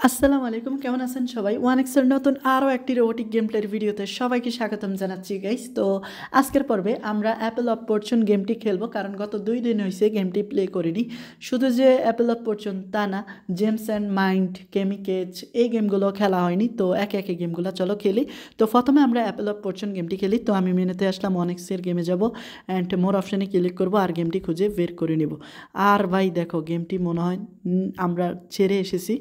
আসসালামু আলাইকুম, কেমন আছেন সবাই? ওয়ানএক্সের নতুন আরও একটি রোবোটিক গেম প্লের ভিডিওতে সবাইকে স্বাগতম জানাচ্ছি গাইস। তো আজকের পর্বে আমরা অ্যাপেল অফ ফরচুন গেমটি খেলবো, কারণ গত 2 দিন হয়েছে গেমটি প্লে করিনি। শুধু যে অ্যাপেল অফ ফরচুন তা না, জেমস অ্যান্ড মাইন্ড, কেমিকেজ এই গেমগুলো খেলা হয়নি। তো একে একে গেমগুলো চলো খেলি। তো প্রথমে আমরা অ্যাপেল অফ ফরচুন গেমটি খেলি। তো আমি মেনুতে আসলাম, ওয়ানএক্সের গেমে যাব অ্যান্ড মোর অপশানে ক্লিক করবো আর গেমটি খুঁজে বের করে নেব। আর ভাই দেখো, গেমটি মনে হয় আমরা ছেড়ে এসেছি।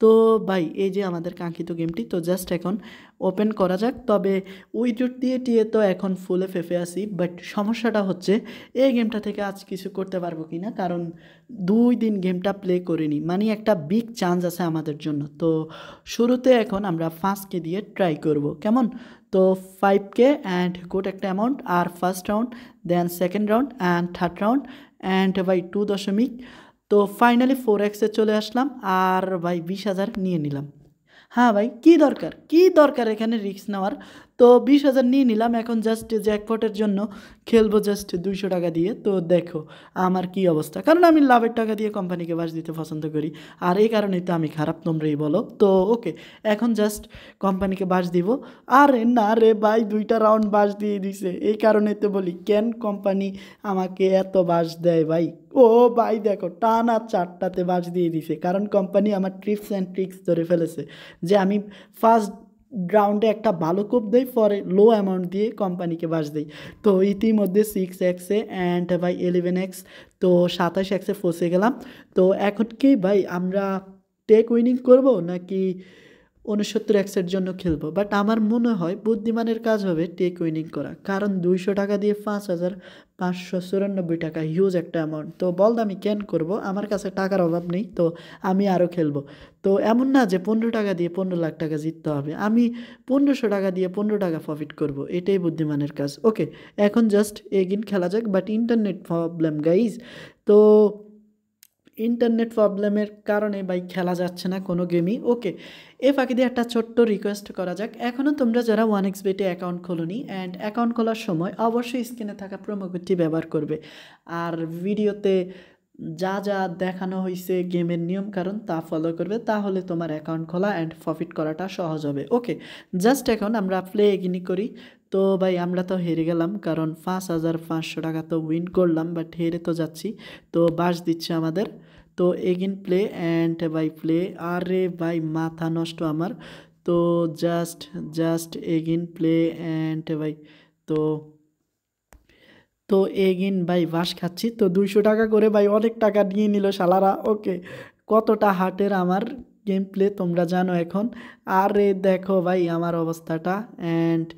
তো ভাই এই যে আমাদের কাঙ্ক্ষিত গেমটি, তো জাস্ট এখন ওপেন করা যাক। তবে উইডুট দিয়ে টিয়ে তো এখন ফুলে ফেঁপে আসি, বাট সমস্যাটা হচ্ছে এই গেমটা থেকে আজ কিছু করতে পারবো কি না, কারণ 2 দিন গেমটা প্লে করিনি। মানে একটা বিগ চান্স আছে আমাদের জন্য। তো শুরুতে এখন আমরা 5K দিয়ে ট্রাই করব, কেমন? তো 5K অ্যান্ড গুড একটা অ্যামাউন্ট। আর first round, then second round and third round and ভাই 2 দশমিক। তো ফাইনালি 4X-এ চলে আসলাম আর ভাই 20,000 নিয়ে নিলাম। হ্যাঁ ভাই, কী দরকার এখানে রিস্ক নেওয়ার। তো 20,000 নিয়ে নিলাম। এখন জাস্ট জ্যাকপটের জন্য খেলবো জাস্ট 200 টাকা দিয়ে। তো দেখো আমার কি অবস্থা, কারণ আমি লাভের টাকা দিয়ে কোম্পানিকে বাস দিতে পছন্দ করি। আর এই কারণেই তো আমি খারাপ, তোমরাই বলো। তো ওকে, এখন জাস্ট কোম্পানিকে বাস দিব। আরে না রে ভাই, 2টা রাউন্ড বাস দিয়ে দিছে। এই কারণে তো বলি, কেন কোম্পানি আমাকে এত বাস দেয় ভাই। ও ভাই দেখো, টানা 4টাতে বাস দিয়ে দিছে, কারণ কোম্পানি আমার ট্রিপস অ্যান্ড ট্রিক্স ধরে ফেলেছে যে আমি ফার্স্ট রাউন্ডে একটা ভালো কোপ দেই, পরে লো অ্যামাউন্ট দিয়ে কোম্পানিকে বাস দেই। তো ইতিমধ্যে 6X-এ অ্যান্ড ভাই 11X, তো 27X-এ ফসে গেলাম। তো এখন কি ভাই, আমরা টেক উইনিং করব নাকি 69X-এর জন্য খেলবো? বাট আমার মনে হয় বুদ্ধিমানের কাজ হবে টেক উইনিং করা, কারণ 200 টাকা দিয়ে 5,594 টাকা, হিউজ একটা অ্যামাউন্ট। তো বল আমি কেন করব, আমার কাছে টাকার অভাব নেই, তো আমি আরও খেলবো। তো এমন না যে 15 টাকা দিয়ে 15 লাখ টাকা জিততে হবে, আমি 1500 টাকা দিয়ে 15 টাকা প্রফিট করব, এটাই বুদ্ধিমানের কাজ। ওকে, এখন জাস্ট এগিন খেলা যাক। But internet problem guys. তো ইন্টারনেট প্রবলেমের কারণে ভাই খেলা যাচ্ছে না কোনো গেমই। ওকে, এ ফাঁকি দিয়ে একটা ছোট্ট রিকোয়েস্ট করা যাক। এখনও তোমরা যারা 1xbet অ্যাকাউন্ট খোলোনি, অ্যান্ড অ্যাকাউন্ট খোলার সময় অবশ্যই স্ক্রিনে থাকা প্রোমো কোডটি ব্যবহার করবে। আর ভিডিওতে যা যা দেখানো হয়েছে গেমের নিয়ম কারণ তা ফলো করবে, তাহলে তোমার অ্যাকাউন্ট খোলা অ্যান্ড প্রফিট করাটা সহজ হবে। ওকে, জাস্ট এখন আমরা প্লে এগিনি করি। তো ভাই আমরা তো হেরে গেলাম, কারণ 5,500 টাকা তো উইন করলাম, বাট হেরে তো যাচ্ছি। তো বাস দিচ্ছে আমাদের। তো এগিন প্লে অ্যান্ড বাই প্লে। আরে ভাই মাথা নষ্ট আমার। তো জাস্ট এগিন প্লে অ্যান্ড ভাই। তো তো এগিন ভাই বাস খাচ্ছি। তো 200 টাকা করে ভাই অনেক টাকা নিয়ে নিল শালারা। ওকে, কতটা হার্টের আমার গেম প্লে তোমরা জানো এখন। আরে দেখো ভাই আমার অবস্থাটা। অ্যান্ড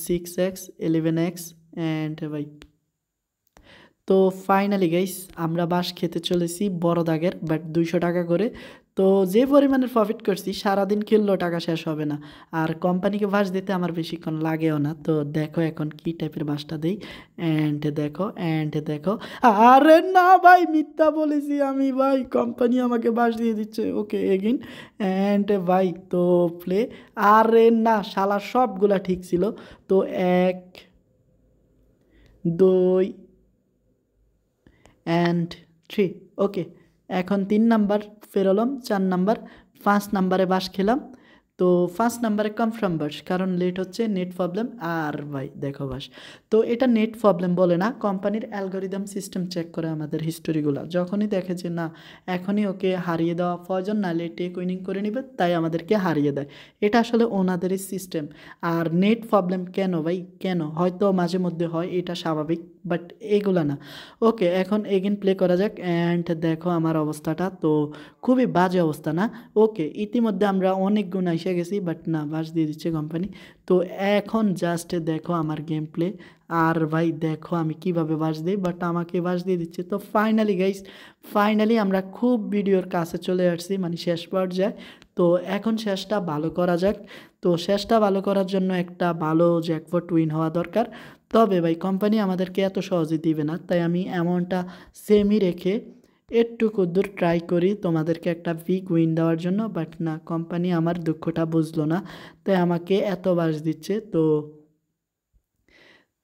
6X 11X অ্যান্ড ভাই। তো ফাইনালি গাইস আমরা বাস খেতে চলেছি বড় দাগের, বাট 200 টাকা করে। তো যে পরিমাণের প্রফিট করছি, সারাদিন খেললেও টাকা শেষ হবে না। আর কোম্পানিকে বাস দিতে আমার বেশিক্ষণ লাগেও না। তো দেখো এখন কি টাইপের বাসটা দেই। অ্যান্ড দেখো। আরে না ভাই, মিথ্যা বলেছি আমি ভাই, কোম্পানি আমাকে বাস দিয়ে দিচ্ছে। ওকে এগিন অ্যান্ড ভাই। তো প্লে। আরে না শালা, সবগুলা ঠিক ছিল। তো 1 2 অ্যান্ড 3। ওকে, এখন 3 নাম্বার ফেরোলাম, 4 নাম্বার, 5 নাম্বারে বাস খেলাম। তো 5 নাম্বারে কনফার্ম বাস, কারণ লেট হচ্ছে, নেট প্রবলেম। আর ভাই দেখো বাস। তো এটা নেট প্রবলেম বলে না, কোম্পানির অ্যালগোরিদম সিস্টেম চেক করে আমাদের হিস্টোরিগুলো। যখনই দেখে যে না এখনই ওকে হারিয়ে দেওয়া প্রয়োজন, নাহলে টেক উইনিং করে নেবে, তাই আমাদেরকে হারিয়ে দেয়। এটা আসলে ওনাদেরই সিস্টেম। আর নেট প্রবলেম কেন ভাই, কেন? হয়তো মাঝে মধ্যে হয়, এটা স্বাভাবিক, বাট এগুলা না। ওকে, এখন এগেন প্লে করা যাক। অ্যান্ড দেখো আমার অবস্থাটা তো খুবই বাজে অবস্থা না। ওকে, ইতিমধ্যে আমরা অনেক গুণ এসে গেছি, বাট না বাস দিয়ে দিচ্ছে কোম্পানি। তো এখন জাস্ট দেখো আমার গেম প্লে। আর ভাই দেখো আমি কিভাবে বাস দিই, বাট আমাকে বাস দিয়ে দিচ্ছে। তো ফাইনালি গাইস, ফাইনালি আমরা খুব ভিডিওর কাছে চলে আসছি, মানে শেষ পর্যায়ে। তো এখন শেষটা ভালো করা যাক। তো শেষটা ভালো করার জন্য একটা ভালো জ্যাকপট উইন হওয়া দরকার। তবে ভাই কোম্পানি আমাদেরকে এত সহজে দিবে না, তাই আমি অ্যামাউন্টটা সেমই রেখে একটু দূর ট্রাই করি তোমাদেরকে একটা বিগ উইন দেওয়ার জন্য। বাট না, কোম্পানি আমার দুঃখটা বুঝলো না, তাই আমাকে এত বাস দিচ্ছে। তো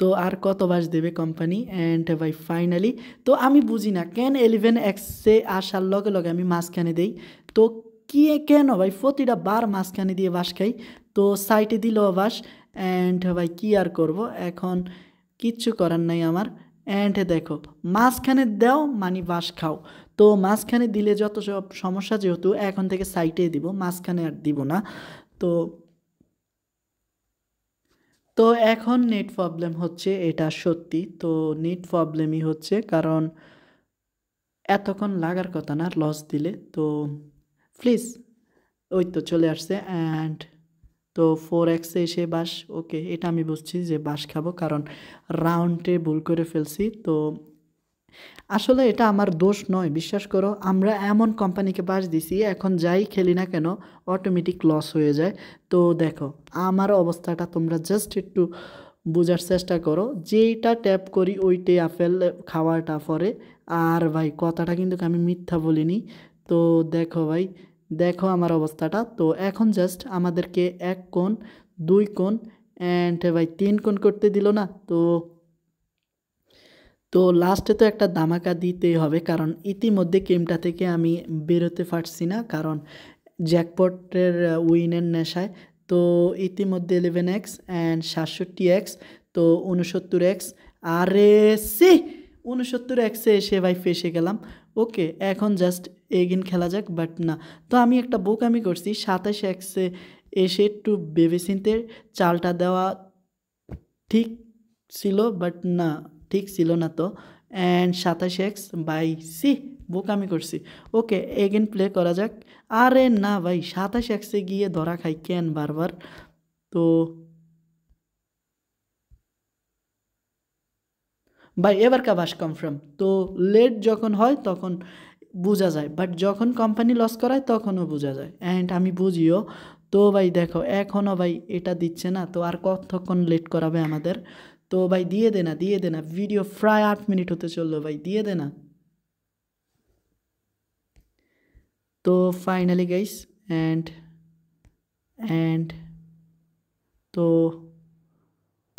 তো আর কত বাস দেবে কোম্পানি? অ্যান্ড ভাই ফাইনালি। তো আমি বুঝি না কেন 11X-এ আসার লগে লগে আমি মাঝখানে দেই। তো কি কেন ভাই প্রতিটা বার মাঝখানে দিয়ে বাঁশ খাই, তো সাইডে দিল বাঁশ। অ্যান্ড ভাই কি আর করব, এখন কিচ্ছু করার নাই আমার। অ্যান্ড দেখো মাঝখানে দাও মানে বাঁশ খাও, তো মাঝখানে দিলে যত সব সমস্যা, যেহেতু এখন থেকে সাইডে দিব, মাঝখানে আর দিব না। তো তো এখন নেট প্রবলেম হচ্ছে, এটা সত্যি। তো নেট প্রবলেমই হচ্ছে, কারণ এতক্ষণ লাগার কথা না লস দিলে। তো প্লিজ, ওই তো চলে আসছে। অ্যান্ড তো 4x এসে বাস, ওকে এটা আমি বুঝছি যে বাস খাবো, কারণ রাউন্ডে ভুল করে ফেলছি। তো আসলে এটা আমার দোষ নয়, বিশ্বাস করো। আমরা এমন কোম্পানিকে বাস দিছি, এখন যাই খেলি না কেন অটোমেটিক লস হয়ে যায়। তো দেখো আমার অবস্থাটা তোমরা জাস্ট একটু বোঝার চেষ্টা করো, যেইটা ট্যাপ করি ওইটাই আপেল খাওয়াটা পরে। আর ভাই কথাটা কিন্তু আমি মিথ্যা বলিনি। তো দেখো ভাই, দেখো আমার অবস্থাটা। তো এখন জাস্ট আমাদেরকে 1 কোণ 2 কোণ অ্যান্ড ভাই 3 কোণ করতে দিল না। তো তো লাস্টে তো একটা ধামাকা দিতেই হবে, কারণ ইতিমধ্যে গেমটা থেকে আমি বেরোতে পারছি না, কারণ জ্যাকপটের উইনের নেশায়। তো ইতিমধ্যে 11x অ্যান্ড 67x, তো 69x। আরে সে 69xে এসে ভাই ফেসে গেলাম। ওকে এখন জাস্ট এগেন খেলা যাক, বাট না। তো আমি একটা বোকামি করছি, 27xে এসে একটু ভেবেচিন্তে চালটা দেওয়া ঠিক ছিল, বাট না, ঠিক ছিল না। তো অ্যান্ড 27x বাই সি বোকামি করছি। ওকে এগেন প্লে করা যাক। আরে না ভাই, 27xে গিয়ে ধরা খাই কেন বারবার। তো ভাই এবার কা বাস কনফার্ম। তো লেট যখন হয় তখন বোঝা যায়, বাট যখন কোম্পানি লস করায় তখনও বোঝা যায়, অ্যান্ড আমি বুঝিও। তো ভাই দেখো এখনও ভাই এটা দিচ্ছে না, তো আর কতক্ষণ লেট করাবে আমাদের। তো ভাই দিয়ে দে না, দিয়ে দে না, ভিডিও প্রায় 8 মিনিট হতে চললো, ভাই দিয়ে দে না। তো ফাইনালি গাইস, অ্যান্ড অ্যান্ড তো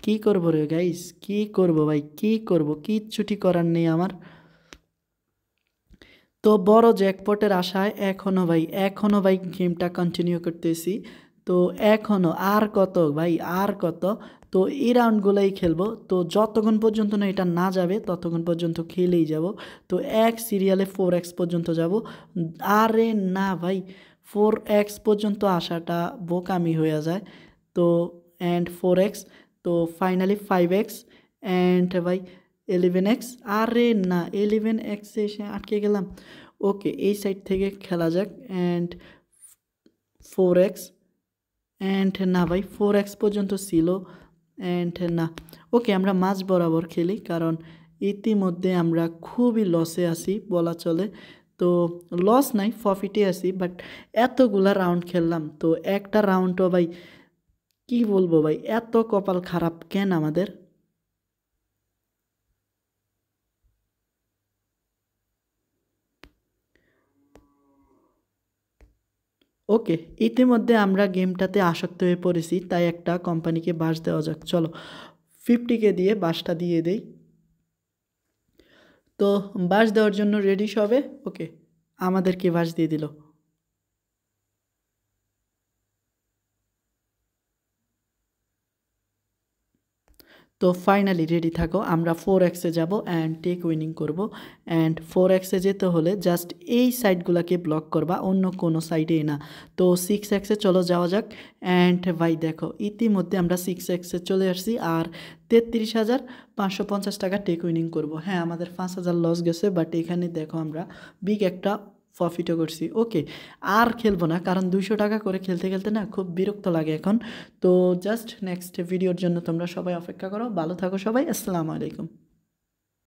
কি করবো রে গাইস, কি করবো ভাই, কি করবো, কিচ্ছুটি করার নেই আমার। তো বড় জ্যাকপটের আশায় এখনও ভাই গেমটা কন্টিনিউ করতেছি। তো এখনও আর কত ভাই, আর কত। তো এই রাউন্ডগুলোই খেলবো, তো যতক্ষণ পর্যন্ত না এটা না যাবে ততক্ষণ পর্যন্ত খেলেই যাব। তো এক সিরিয়ালে 4x পর্যন্ত যাব। আরে না ভাই, 4x পর্যন্ত আসাটা বোকামি হয়ে যায়। তো অ্যান্ড 4x, তো ফাইনালি 5x অ্যান্ড ভাই 11x। আরে না 11x এসে আটকে গেলাম। ওকে এই সাইড থেকে খেলা যাক। অ্যান্ড 4x অ্যান্ড না ভাই 4x পর্যন্ত ছিল। অ্যান্ড না, ওকে আমরা মাঝ বরাবর খেলি, কারণ ইতিমধ্যে আমরা খুবই লসে আছি বলা চলে। তো লস নাই, প্রফিটে আছি, বাট এতগুলা রাউন্ড খেললাম, তো একটা রাউন্ডও ভাই কি বলবো ভাই, এত কপাল খারাপ কেন আমাদের। ওকে ইতিমধ্যে আমরা গেমটাতে আসক্ত হয়ে পড়েছি, তাই একটা কোম্পানিকে বাস দেওয়া যাক। চলো 50K দিয়ে বাসটা দিয়ে দেই। তো বাস দেওয়ার জন্য রেডি সবে। ওকে আমাদেরকে বাস দিয়ে দিল। তো ফাইনালি রেডি থাকো, আমরা 4xে যাব অ্যান্ড টেক উইনিং করব। অ্যান্ড 4xে যেতে হলে জাস্ট এই সাইডগুলোকে ব্লক করবা, অন্য কোনো সাইডে না। তো 6xে চলো যাওয়া যাক। অ্যান্ড ভাই দেখো ইতিমধ্যে আমরা 6xে চলে আসছি, আর 33,550 টাকা টেক উইনিং করব। হ্যাঁ আমাদের 5,000 লস গেছে, বাট এখানে দেখো আমরা বিগ একটা প্রফিটও করছি। ওকে আর খেলবো না, কারণ 200 টাকা করে খেলতে খেলতে না খুব বিরক্ত লাগে এখন। তো জাস্ট নেক্সট ভিডিওর জন্য তোমরা সবাই অপেক্ষা করো। ভালো থাকো সবাই, আসসালামু আলাইকুম।